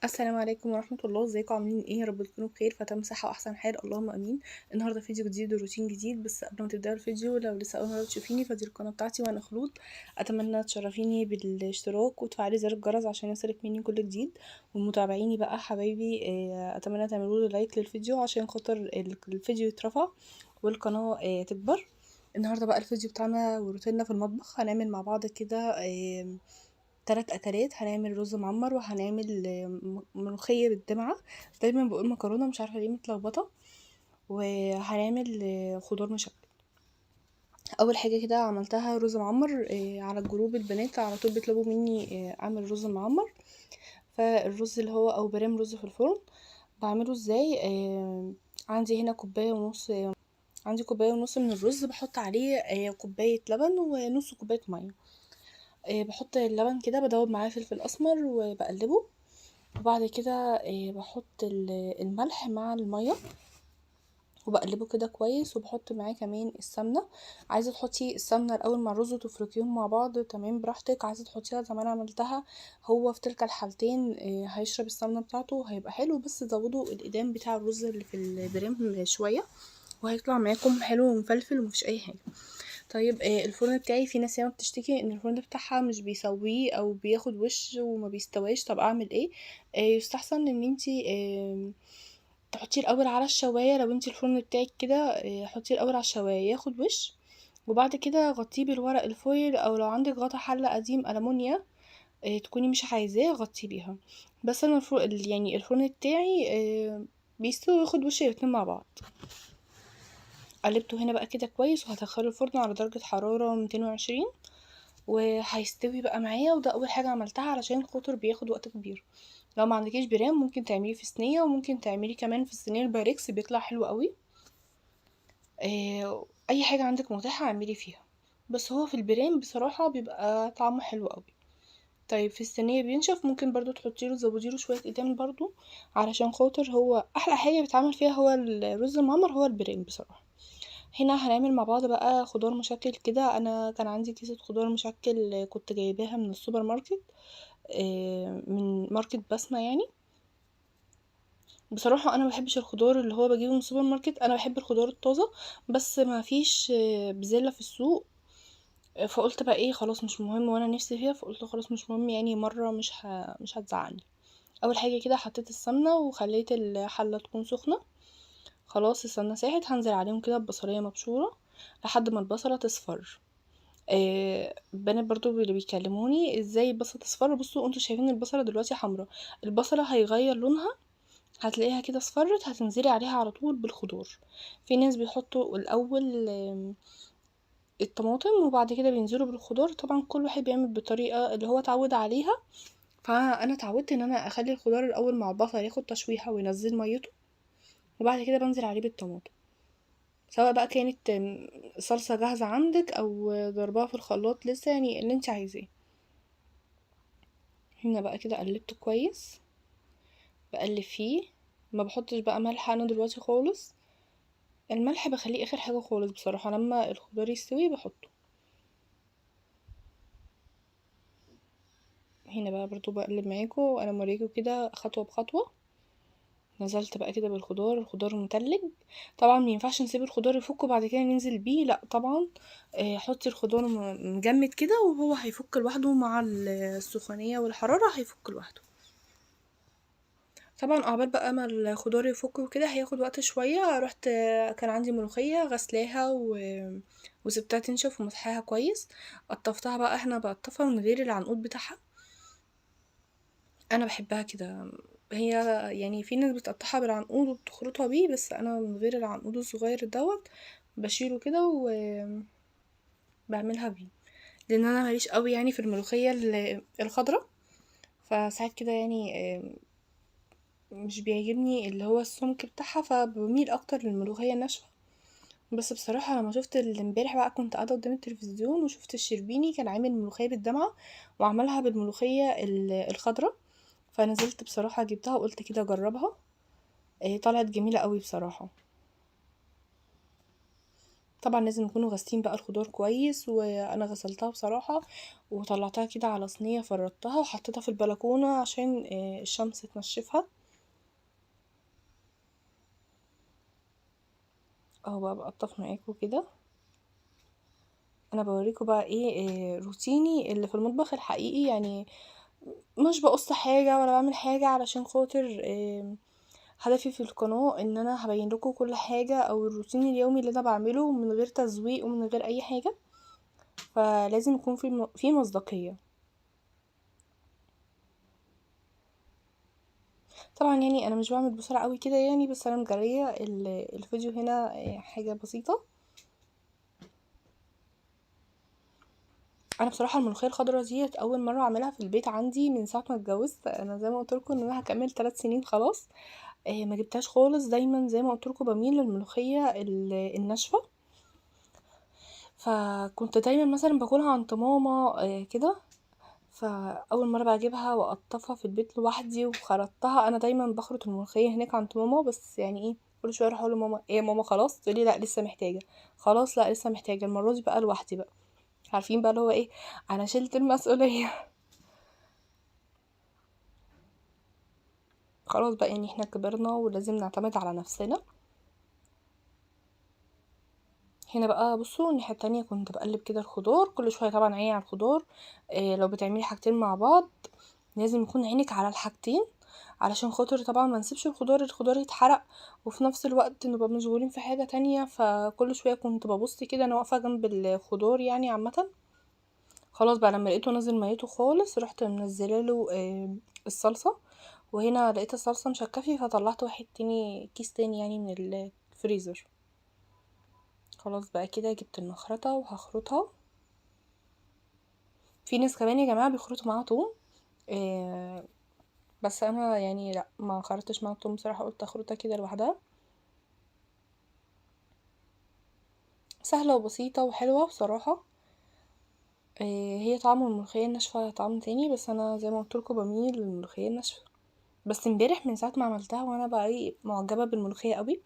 السلام عليكم ورحمة الله، ازيكم عاملين ايه؟ يا رب تكونوا بخير، فتم صحة واحسن حال، اللهم امين. النهارده فيديو جديد وروتين جديد، بس قبل ما تبداوا الفيديو لو لسه اول مرة تشوفيني فدي القناة بتاعتي وانا خلود. اتمنى تشرفيني بالاشتراك وتفعلي زر الجرس عشان يوصلك مني كل جديد. ومتابعيني بقى حبايبي، اتمنى تعملوا لي لايك للفيديو عشان خاطر الفيديو يترفع والقناة تكبر. النهارده بقى الفيديو بتاعنا وروتيننا في المطبخ، هنعمل مع بعض كده 3 اكلات. هنعمل رز معمر وهنعمل ملوخيه بالدمعه. دايما بقول مكرونه، مش عارفه ليه متلخبطه. وهنعمل خضار مشكل. اول حاجه كده عملتها رز معمر، على الجروب البنات على طول بيطلبوا مني اعمل رز معمر. فالرز اللي هو او برام رز في الفرن بعمله ازاي؟ عندي هنا كوبايه ونص. عندي كوبايه ونص من الرز، بحط عليه كوبايه لبن ونص كوبايه ميه. بحط اللبن كده، بدوب معاه فلفل اسمر وبقلبه. وبعد كده بحط الملح مع الميه وبقلبه كده كويس، وبحط معاه كمان السمنه. عايزه تحطي السمنه الاول مع الرز وتفركيهم مع بعض تمام براحتك، عايزه تحطيها زي ما انا عملتها. هو في تلك الحالتين هيشرب السمنه بتاعته وهيبقى حلو، بس زودوا الايدام بتاع الرز اللي في البريم شويه وهيطلع معاكم حلو ومفلفل ومفيش اي حاجه. طيب الفرن بتاعي في ناس ياما بتشتكي ان الفرن بتاعها مش بيسويه او بياخد وش وما بيستواش. طب اعمل ايه؟ يستحسن ان انتي تحطيه الاول على الشوايه. لو انتي الفرن بتاعك كده حطيه الاول على الشوايه ياخد وش، وبعد كده غطيه بالورق الفويل، او لو عندك غطا حله قديم ألمونيا تكوني مش عايزاه غطيه بيها. بس انا يعني الفرن بتاعي بيستوي وياخد وش الاتنين مع بعض. قلبته هنا بقى كده كويس، وهدخله الفرن على درجة حرارة 220 وهيستوي بقى معايا. وده اول حاجة عملتها علشان خاطر بياخد وقت كبير. لو ما عندكيش برام ممكن تعمليه في صينية، وممكن تعمليه كمان في الصينية البايركس بيطلع حلو قوي. اي حاجة عندك متاحة اعملي فيها، بس هو في البرام بصراحة بيبقى طعمه حلو قوي. طيب في الصينية بينشف، ممكن برضو تحطيله تزوديله شوية ايدام برضو، علشان خاطر هو احلى حاجة بيتعمل فيها هو الرز المعمر هو البرام بصراحة. هنا هنعمل مع بعض بقى خضار مشكل كده. انا كان عندي كيسة خضار مشكل كنت جايباها من السوبر ماركت، من ماركت بسمة يعني. بصراحة انا مبحبش الخضار اللي هو بجيبه من السوبر ماركت، انا بحب الخضار الطازة. بس ما فيش بزلة في السوق. فقلت بقى ايه، خلاص مش مهم وانا نفسي فيها، فقلت خلاص مش مهم يعني مرة مش هتزعلني. اول حاجة كده حطيت السمنة وخليت الحلة تكون سخنة. خلاص السمنة ساحت، هنزل عليهم كده ببصلية مبشورة لحد ما البصلة تصفر. بنات برضو اللي بيكلموني ازاي البصلة تصفر، بصوا انتوا شايفين البصلة دلوقتي حمرا، البصلة هيغير لونها، هتلاقيها كده اصفرت، هتنزلي عليها على طول بالخضار. في ناس بيحطوا الاول الطماطم وبعد كده بينزلوا بالخضار، طبعا كل واحد بيعمل بالطريقة اللي هو اتعود عليها. فانا اتعودت ان انا اخلي الخضار الاول مع البصل ياخد تشويحة وينزل ميته، وبعد كده بنزل عليه بالطماطم، سواء بقى كانت صلصة جاهزة عندك او ضربها في الخلاط لسه، يعني اللي انت عايزاه. هنا بقى كده قلبته كويس، بقلب فيه. ما بحطش بقى ملح انا دلوقتي خالص، الملح بخليه اخر حاجة خالص بصراحة، لما الخضار يستوي بحطه. هنا بقى برضو بقلب معاكم وانا موريكم كده خطوة بخطوة. نزلت بقى كده بالخضار، الخضار متلج. طبعا مينفعش نسيب الخضار يفك وبعد كده ننزل بيه، لا طبعا. حطي الخضار مجمد كده وهو هيفك لوحده مع السخونية والحرارة، هيفك لوحده. طبعا عقبال بقى ما الخضار يفك وكده هياخد وقت شوية. رحت كان عندي ملوخية غسلاها وسبتها تنشف ومسحاها كويس. قطفتها بقى، احنا بقطفها من غير العنقود بتاعها، انا بحبها كده. هي يعني في ناس بتقطعها بالعنقود وبتخرطها بيه، بس انا من غير العنقود الصغير دوت بشيله كده وبعملها بيه. لان انا ماليش قوي يعني في الملوخية الخضرة، فساعات كده يعني مش بيعجبني اللي هو السمك بتاعها، فبميل اكتر للملوخية الناشفة. بس بصراحة لما شفت امبارح بقى كنت قاعدة قدام التلفزيون وشفت الشربيني كان عامل ملوخية بالدمعة وعملها بالملوخية الخضرة، فنزلت بصراحة جبتها وقلت كده اجربها. طلعت جميلة قوي بصراحة. طبعا لازم يكونوا غاسلين بقى الخضار كويس، وانا غسلتها بصراحة وطلعتها كده على صينية، فردتها وحطيتها في البلكونة عشان الشمس تنشفها. اهو بقى بقطف معاكم كده. انا بوريكم بقى ايه روتيني اللي في المطبخ الحقيقي يعني. مش بقص حاجة ولا بعمل حاجة علشان خاطر هدفي في القناة ان انا هبين لكم كل حاجة او الروتين اليومي اللي انا بعمله من غير تزويق ومن غير اي حاجة، فلازم يكون في مصداقية. طبعا يعني انا مش بعمل بسرعة قوي كده يعني، بس انا مجرية الفيديو هنا حاجة بسيطة. انا بصراحة الملوخية الخضراء ديت اول مرة اعملها في البيت عندي من ساعة ما اتجوزت. انا زي ما قلت لكم ان انا هكمل 3 سنين خلاص. ما جبتهاش خالص، دايما زي ما قلت لكم بميل للملوخية الناشفة. فكنت دايما مثلا باكلها عند ماما كده. فاول مره بقى اجيبها واقطفها في البيت لوحدي وخرطتها. انا دايما بخرط الملوخيه هناك عند ماما، بس يعني ايه، كل شويه اروح اقول لماما ايه يا ماما خلاص، تقولي لا لسه محتاجه، خلاص لا لسه محتاجه. المره دي بقى لوحدي بقى، عارفين بقى اللي هو ايه، انا شلت المسؤوليه. خلاص بقى يعني احنا كبرنا ولازم نعتمد على نفسنا. هنا بقى بصوا الناحيه التانية كنت بقلب كده الخضار، كل شويه طبعا عيني على الخضار. لو بتعملي حاجتين مع بعض لازم يكون عينك على الحاجتين، علشان خاطر طبعا ما نسيبش الخضار يتحرق، وفي نفس الوقت نبقى مشغولين في حاجة تانية. فكل شوية كنت ببص كده، انا واقفة جنب الخضار يعني عامة. خلاص بقى لما لقيته نزل ميته خالص رحت منزله له الصلصة. وهنا لقيت الصلصة مشكفي فطلعت واحد تاني، كيس تاني يعني من الفريزر. خلاص بقى كده جبت المخرطة وهخرطها. في ناس كمان يا جماعة بيخرطوا معاها توم، آه، بس انا يعني لا ما خرطتش معاها توم بصراحة، قلت اخرطها كده لوحدها. سهلة وبسيطة وحلوة بصراحة. هي طعم الملوخية الناشفة طعم تاني، بس انا زي ما قلتلكوا بميل للملوخية الناشفة. بس امبارح من ساعة ما عملتها وانا بقى ايه معجبة بالملوخية قوي.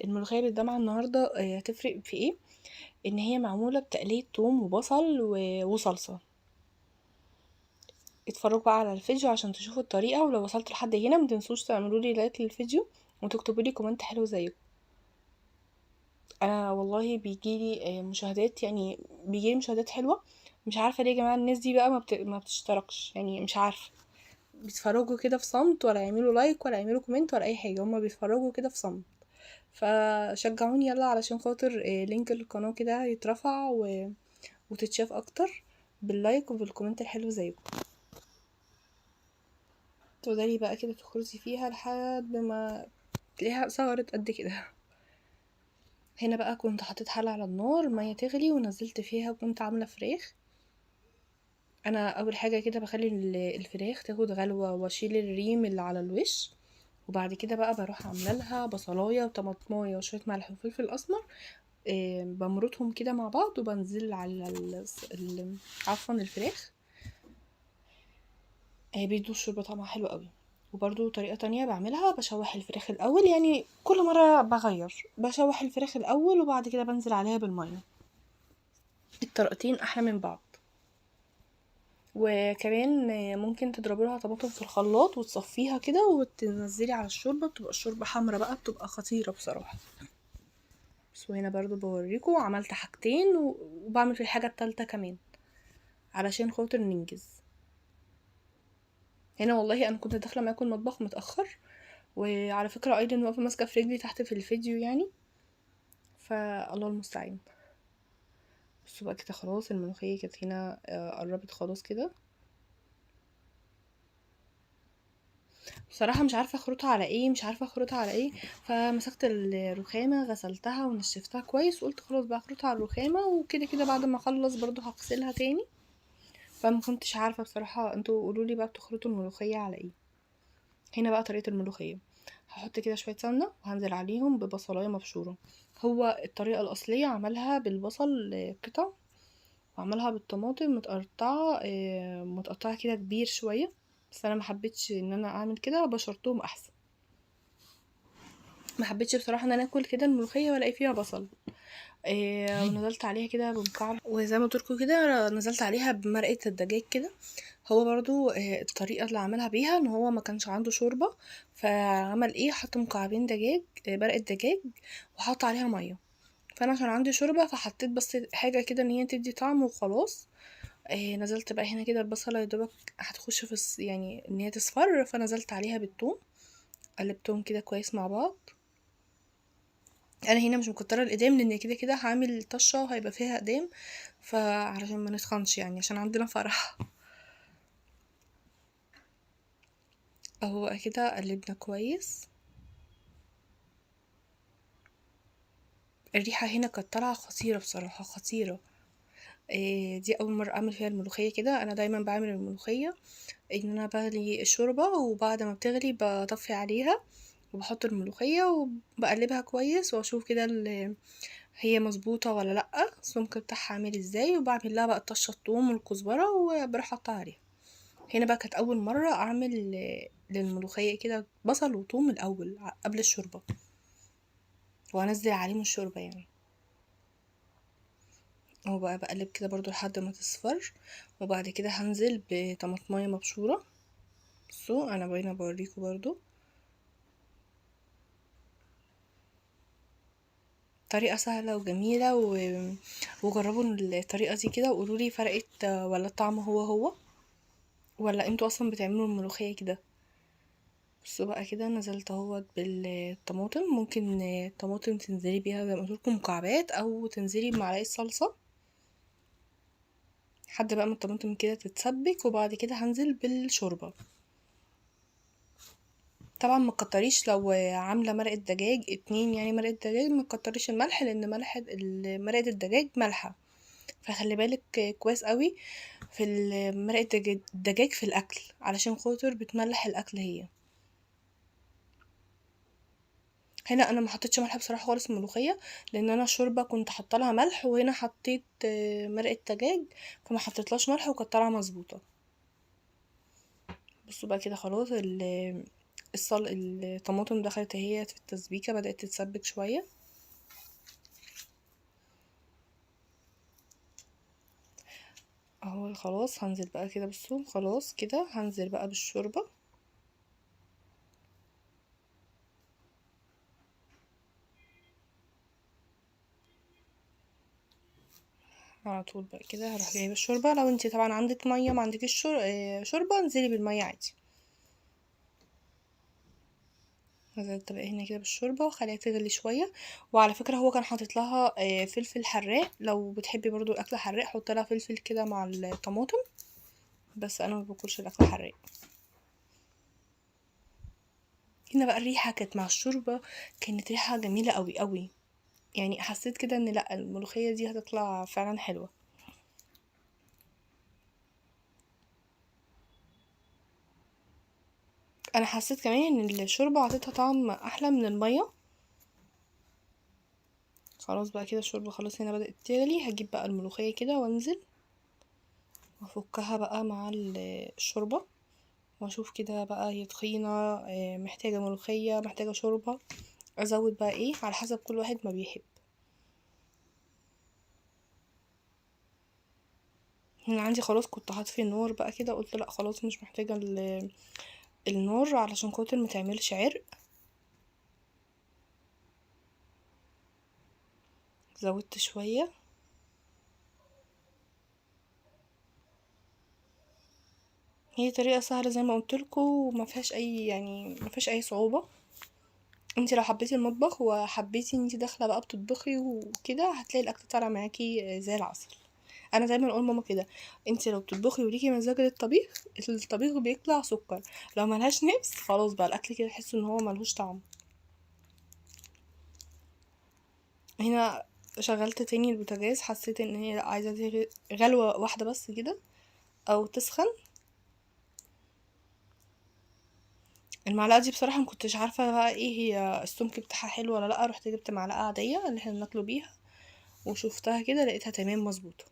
الملوخية بالدمعة النهاردة هتفرق في ايه، ان هي معمولة بتقلية توم وبصل وصلصة. اتفرجوا بقى على الفيديو عشان تشوفوا الطريقة، ولو وصلت لحد هنا متنسوش تعملوا لي لايك للفيديو وتكتبوا لي كومنت حلو زيكم. انا والله بيجيلي مشاهدات، يعني بيجيلي مشاهدات حلوة. مش عارفة ليه يا جماعة الناس دي بقى ما بتشتركش، يعني مش عارفة. بيتفرجوا كده في صمت، ولا يعملوا لايك ولا يعملوا كومنت ولا اي حاجة، هما بيتفرجوا كده في صمت. فشجعوني يلا علشان خاطر لينك القناة كده يترفع وتتشاف اكتر باللايك وبالكومنت الحلو زيكم. تفضلي بقى كده تخرجي فيها لحد ما تلاقيها صغرت قد كده. هنا بقى كنت حطيت حلة على النار، مية تغلي ونزلت فيها، وكنت عاملة فراخ. انا اول حاجة كده بخلي الفراخ تاخد غلوة واشيل الريم اللي على الوش، وبعد كده بقى بروح عامله لها بصلايه وطماطمايه وشويه ملح وفلفل اسمر. بمرطهم كده مع بعض وبنزل على عفوا الفراخ. بيدوا الشوربه طعمها حلو قوي. وبرضو طريقه تانية بعملها، بشوح الفراخ الاول، يعني كل مره بغير، بشوح الفراخ الاول وبعد كده بنزل عليها بالميه. الطريقتين احلى من بعض. وكمان ممكن تضربي لها طماطم في الخلاط وتصفيها كده وتنزلي على الشوربه، بتبقى الشوربه حمرا بقى، بتبقى خطيره بصراحه. بس وهنا برضو بوريكم عملت حاجتين وبعمل في الحاجة التالتة كمان علشان خاطر ننجز. هنا والله انا كنت داخله معاكم المطبخ متاخر، وعلى فكره ايضا واقفه ماسكه في رجلي تحت في الفيديو يعني، فالله المستعان. بصوا بقى كده خلاص الملوخيه كانت هنا قربت خلاص كده. بصراحه مش عارفه اخرطها على ايه، مش عارفه اخرطها على ايه. فمسكت الرخامه غسلتها ونشفتها كويس، وقلت خلاص بقى اخرطها على الرخامه، وكده كده بعد ما اخلص برضو هغسلها تاني. فما كنتش عارفه بصراحه، انتوا قولوا لي بقى بتخرطوا الملوخيه على ايه. هنا بقى طريقه الملوخيه، هحط كده شويه سمنه وهنزل عليهم ببصلايه مبشوره. هو الطريقه الاصليه عملها بالبصل قطع، وعملها بالطماطم متقطعه متقطعه كده كبير شويه، بس انا ما حبيتش ان انا اعمل كده، بشرتهم احسن. ما حبيتش بصراحه ان انا اكل كده الملوخيه والاقي فيها بصل. ونزلت عليها كده بمكعب، وزي ما قلتلكوا كده نزلت عليها بمرقة الدجاج كده. هو برضو الطريقة اللي عملها بيها ان هو ما كانش عنده شوربة، فعمل ايه، حط مكعبين دجاج، مرقة دجاج، وحط عليها مية. فانا عشان عندي شوربة فحطيت بس حاجة كده ان هي تدي طعم وخلاص. نزلت بقى هنا كده البصلة يا دوبك هتخش في يعني ان هي تصفر، فنزلت عليها بالثوم، قلبتهم كده كويس مع بعض. انا هنا مش مكتره الاقدام لان كده كده هعمل طشه وهيبقى فيها اقدام، فعشان ما نسخنش يعني عشان عندنا فرح. اهو بقى كده قلبنا كويس. الريحه هنا كانت طالعه خطيره بصراحه، خطيره. دي اول مره اعمل فيها الملوخيه كده. انا دايما بعمل الملوخيه ان انا بغلي الشوربه وبعد ما بتغلي بطفي عليها وبحط الملوخيه وبقلبها كويس واشوف كده هي مظبوطه ولا لا، السمك بتاعها عامل ازاي، وبعمل لها بقى الطشه الثوم والكزبره وبروح حاطها عليها. هنا بقى كانت اول مره اعمل للملوخيه كده بصل وثوم الاول قبل الشوربه، وانزل عليهم الشوربه يعني. هو بقى بقلب كده برضو لحد ما تصفر، وبعد كده هنزل بطماطمايه مبشوره. بصوا انا باينه بوريكم برضو طريقه سهله وجميله وجربوا الطريقه دي كده وقولوا لي فرقت ولا الطعم هو ولا انتوا اصلا بتعملوا الملوخيه كده. بصوا بقى كده نزلت اهوت بالطماطم. ممكن الطماطم تنزلي بيها زي ما قلت لكم مكعبات او تنزلي بمعلقه صلصه لحد بقى ما الطماطم كده تتسبك، وبعد كده هنزل بالشوربه. طبعا ما تكتريش لو عامله مرقه دجاج اتنين يعني مرقه دجاج، ما تكتريش الملح لان مرقه الدجاج مالحه، فخلي بالك كويس قوي في مرقه الدجاج في الاكل علشان خاطر بتملح الاكل هي. هنا انا ما حطيتش ملح بصراحه خالص الملوخيه لان انا الشوربه كنت حاطه لها ملح، وهنا حطيت مرقه دجاج فما حطيتلاش ملح وكانت طالعه مظبوطه. بصوا بقى كده خلاص الطماطم دخلت اهي في التسبيكه، بدات تتسبك شويه. اهو خلاص هنزل بقى كده. بصوا خلاص كده هنزل بقى بالشوربه. على طول بقى كده هروح جايبه الشوربه. لو انتي طبعا عندك ميه ما عندكيش شوربه انزلي بالميه عادي. نزلت بقى هنا كده بالشوربه وخليها تغلي شويه. وعلى فكره هو كان حاطط لها فلفل حراق، لو بتحبي برضو الاكل حراق حط لها فلفل كده مع الطماطم، بس انا ما باكلش الاكل حراق. هنا بقى الريحه كانت مع الشوربه، كانت ريحه جميله قوي قوي، يعني حسيت كده ان لا الملوخيه دي هتطلع فعلا حلوه. انا حسيت كمان ان الشوربه عطتها طعم احلى من الميه. خلاص بقى كده الشوربه خلاص هنا بدات تغلي، هجيب بقى الملوخيه كده وانزل وافكها بقى مع الشوربه، واشوف كده بقى هي تخينه محتاجه ملوخيه محتاجه شوربه، ازود بقى ايه على حسب كل واحد ما بيحب. هنا عندي خلاص كنت هطفي النار بقى كده، قلت لا خلاص مش محتاجه النار علشان خاطر ما تعملش عرق. زودت شويه. هي طريقه سهله زي ما قلت لكم وما فيهاش اي يعني ما فيهاش اي صعوبه. انت لو حبيتي المطبخ وحبيتي ان انت داخله بقى بتطبخي وكده هتلاقي الاكل طالع معاكي زي العسل. انا دايما اقول ماما كده، انت لو بتطبخي وليكي مزاج للطبيخ الطبيخ بيطلع سكر، لو ملهاش نفس خلاص بقى الاكل كده تحس ان هو ملهوش طعم. هنا شغلت تاني البوتاجاز، حسيت ان هي لأ، عايزه غلوه واحده بس كده او تسخن. المعلقه دي بصراحه ما كنتش عارفه بقى ايه هي السمك بتاعها حلو ولا لا، رحت جبت معلقه عاديه اللي احنا بناكله بيها وشفتها كده لقيتها تمام مظبوطه.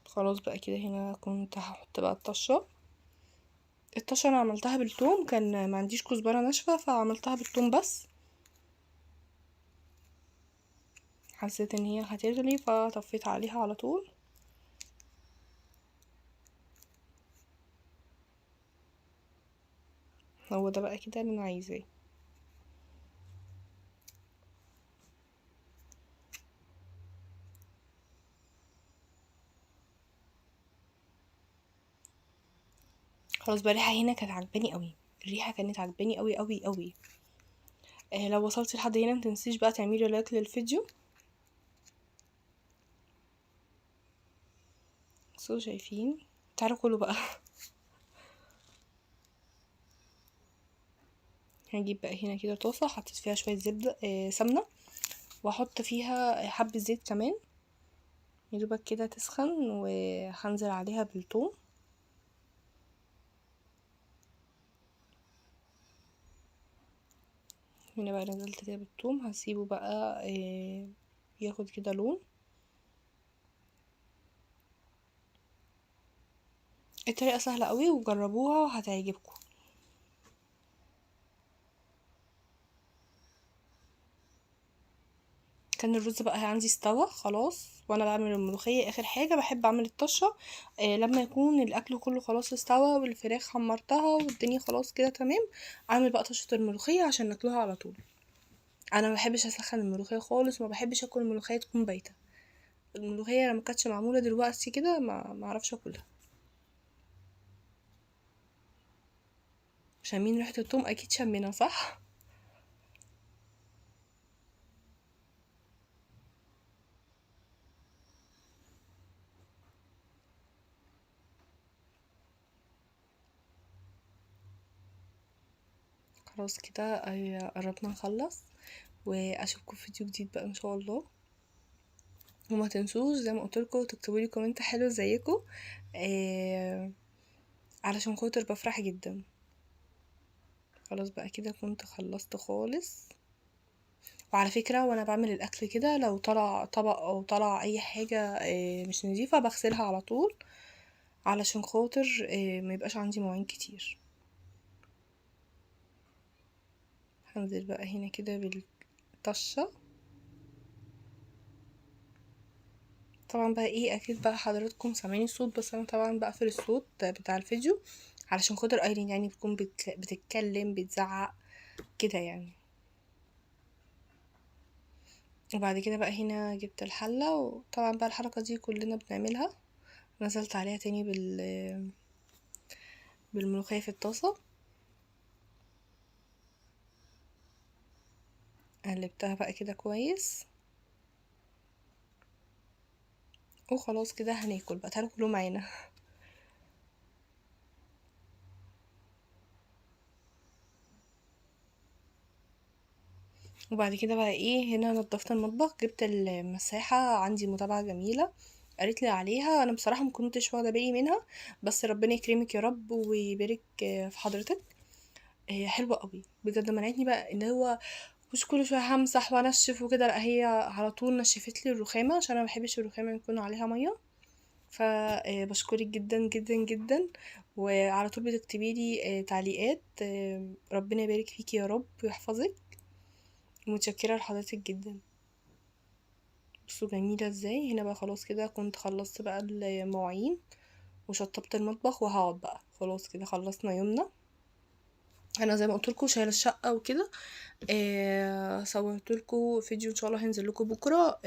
خلاص بقى كده هنا كنت هحط بقى الطشه. الطشه انا عملتها بالثوم، كان ما عنديش كزبره ناشفه فعملتها بالثوم بس. حسيت ان هي هتغلي فطفيت عليها على طول. هو ده بقى كده اللي انا عايزاه. خلاص بقى الريحه هنا كانت عجباني قوي، الريحه كانت عجباني قوي قوي قوي. لو وصلتي لحد هنا متنسيش بقى تعملي لايك للفيديو. بصوا شايفين؟ تعالوا كلوا بقى. هنجيب بقى هنا كده طاسه حطيت فيها شويه زبده سمنه، واحط فيها حبه زيت كمان يدوبك كده تسخن، وهنزل عليها بالثوم. هنا بقى نزلت كده بالثوم، هسيبه بقى ياخد كده لون. الطريقه سهله قوي وجربوها وهتعجبكم. كان الرز بقى عندي استوى خلاص، وانا بعمل الملوخيه اخر حاجه بحب اعمل الطشه لما يكون الاكل كله خلاص استوى والفراخ حمرتها والدنيا خلاص كده تمام، اعمل بقى طشه الملوخيه عشان ناكلوها على طول. انا ما بحبش اسخن الملوخيه خالص، وما بحبش اكل الملوخيه تكون بايته. الملوخيه لما كانتش معموله دلوقتي كده ما اعرفش اكلها. شامين ريحه التوم؟ اكيد شمينا صح. خلاص كده قربنا نخلص، واشوفكم في فيديو جديد بقى ان شاء الله. وما تنسوش زي ما قلت لكم تكتبوا لي كومنت حلو زيكم، آه علشان خاطر بفرح جدا. خلاص بقى كده كنت خلصت خالص. وعلى فكرة وانا بعمل الاكل كده لو طلع طبق او طلع اي حاجة مش نظيفة بغسلها على طول، علشان خاطر ما يبقاش عندي مواعين كتير. هنزل بقى هنا كده بالطشة. طبعا بقى ايه، اكيد بقى حضراتكم سامعين الصوت، بس انا طبعا بقفل الصوت بتاع الفيديو علشان خاطر ايرين يعني بتكون بتتكلم بتزعق كده يعني. وبعد كده بقى هنا جبت الحلة، وطبعا بقى الحركة دي كلنا بنعملها. نزلت عليها تاني بالملوخية في الطاسة، قلبتها بقى كده كويس، وخلاص كده هناكل بقى. تعالوا كلوا معانا. وبعد كده بقى ايه، هنا نضفت المطبخ، جبت المساحة، عندي متابعة جميلة قالت لي عليها، انا بصراحة مكنتش واخدة بالي منها، بس ربنا يكرمك يا رب ويبارك في حضرتك. هي حلوة قوي بجد، منعتني بقى ان هو مش كل شويه همسح وانشف وكده، لا هي على طول نشفت لي الرخامه، عشان انا ما بحبش الرخامه يكون عليها ميه. فبشكرك جدا جدا جدا، وعلى طول بتكتبي لي تعليقات، ربنا يبارك فيكي يا رب ويحفظك. متشكره لحضرتك جدا. بصوا جميله ازاي. هنا بقى خلاص كده كنت خلصت بقى المواعين وشطبت المطبخ، وهقعد بقى خلاص كده خلصنا يومنا. انا زي ما قلت لكم شايله الشقه وكده. صورت لكم فيديو ان شاء الله هينزل لكم بكره.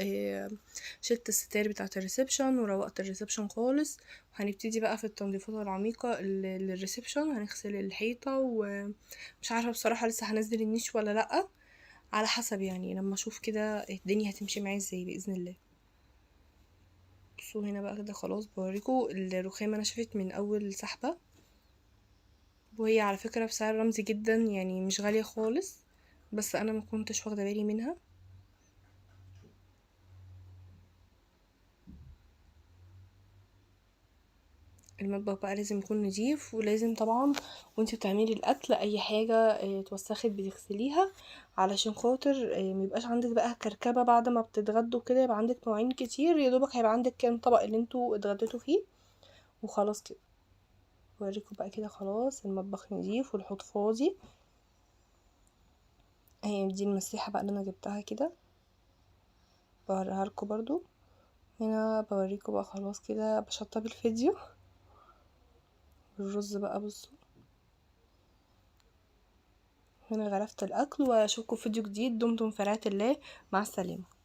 شلت الستاير بتاعه الريسبشن وروقت الريسبشن خالص، وهنبتدي بقى في التنظيفات العميقه للريسبشن. هنغسل الحيطه، ومش عارفه بصراحه لسه هنزل النيش ولا لا، على حسب يعني لما اشوف كده الدنيا هتمشي معايا ازاي باذن الله. بصوا هنا بقى كده خلاص بوريكم الرخامه نشفت من اول سحبه، وهي على فكره بسعر رمزي جدا يعني مش غاليه خالص، بس انا ما كنتش واخده بالي منها. المطبخ بقى لازم يكون نضيف، ولازم طبعا وانتي بتعملي الاكل اي حاجه اتوسخت بتغسليها، علشان خاطر ميبقاش عندك بقى كركبه بعد ما بتتغدوا كده، يبقى عندك مواعين كتير، يا دوبك هيبقى عندك كام طبق اللي انتوا اتغديتوا فيه وخلاص كده. بوريكم بقى كده خلاص المطبخ نضيف والحوض فاضي. اهي دي المسيحه بقى اللي انا جبتها كده، بوريها لكم برضو. هنا بوريكم بقى خلاص كده بشطب الفيديو. الرز بقى بصوا، هنا غرفت الاكل، واشوفكم في فيديو جديد. دمتم في رعاية الله، مع السلامه.